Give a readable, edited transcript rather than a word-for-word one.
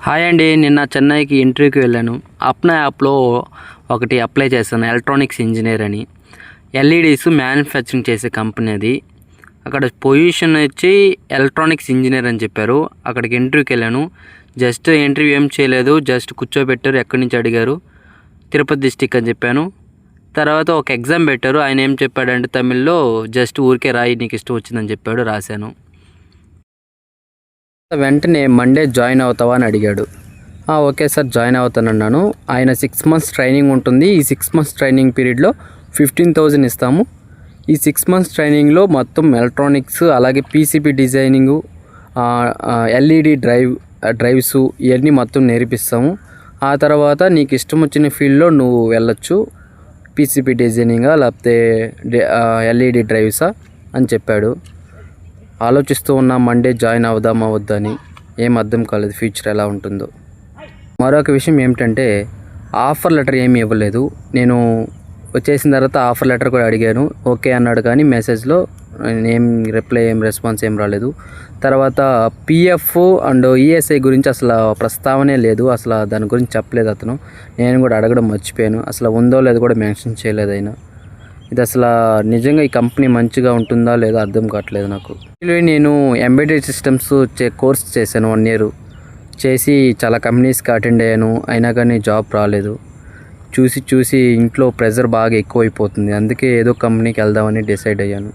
Hi అండి. నిన్న చెన్నైకి ఇంటర్వ్యూకి వెళ్ళాను. అప్నా యాప్లో ఒకటి అప్లై చేశాను, ఎలక్ట్రానిక్స్ ఇంజనీర్ అని. ఎల్ఈడీస్ మ్యానుఫ్యాక్చరింగ్ చేసే కంపెనీ అది. అక్కడ పొజిషన్ వచ్చి ఎలక్ట్రానిక్స్ ఇంజనీర్ అని చెప్పారు. అక్కడికి ఇంటర్వ్యూకి వెళ్ళాను. జస్ట్ ఇంటర్వ్యూ ఏం చేయలేదు, జస్ట్ కూర్చోబెట్టారు. ఎక్కడి నుంచి అడిగారు, తిరుపతి డిస్టిక్ అని చెప్పాను. తర్వాత ఒక ఎగ్జామ్ పెట్టారు. ఆయన ఏం చెప్పాడంటే తమిళ్లో, జస్ట్ ఊరికే రాయి, నీకు ఇష్టం వచ్చిందని చెప్పాడు. రాశాను. వెంటనే మండే జాయిన్ అవుతావా అని అడిగాడు. ఓకే సార్, జాయిన్ అవుతానన్నాను. ఆయన 6 months ట్రైనింగ్ ఉంటుంది. ఈ 6 months ట్రైనింగ్ పీరియడ్లో 15,000 ఇస్తాము. ఈ 6 months ట్రైనింగ్లో మొత్తం ఎలక్ట్రానిక్స్, అలాగే పీసీబీ డిజైనింగు, ఎల్ఈడి డ్రైవ్స్ ఇవన్నీ మొత్తం నేర్పిస్తాము. ఆ తర్వాత నీకు ఇష్టం వచ్చిన ఫీల్డ్లో నువ్వు వెళ్ళొచ్చు. పీసీబీ డిజైనింగా లేకపోతే ఎల్ఈడి డ్రైవ్సా అని చెప్పాడు. ఆలోచిస్తూ ఉన్న మండే జాయిన్ అవుదామా వద్దని. ఏం అర్థం కాలేదు ఫ్యూచర్ ఎలా ఉంటుందో. మరొక విషయం ఏమిటంటే, ఆఫర్ లెటర్ ఏమీ ఇవ్వలేదు. నేను వచ్చేసిన తర్వాత ఆఫర్ లెటర్ కూడా అడిగాను, ఓకే అన్నాడు. కానీ మెసేజ్లో ఏం రిప్లై, ఏం రెస్పాన్స్ ఏం రాలేదు. తర్వాత పిఎఫ్ అండ్ ఈఎస్ఐ గురించి అసలు ప్రస్తావనే లేదు. అసలు దాని గురించి చెప్పలేదు అతను. నేను కూడా అడగడం మర్చిపోయాను. అసలు ఉందో లేదో కూడా మెన్షన్ చేయలేదు ఆయన. ఇది అసలు నిజంగా ఈ కంపెనీ మంచిగా ఉంటుందా లేదా అర్థం కావట్లేదు నాకు. నేను ఎంబెడెడ్ సిస్టమ్స్ కోర్స్ చేశాను 1 year. చేసి చాలా కంపెనీస్కి అటెండ్ అయ్యాను. అయినా కానీ జాబ్ రాలేదు. చూసి ఇంట్లో ప్రెజర్ బాగా ఎక్కువైపోతుంది. అందుకే ఏదో కంపెనీకి వెళ్దామని డిసైడ్ అయ్యాను.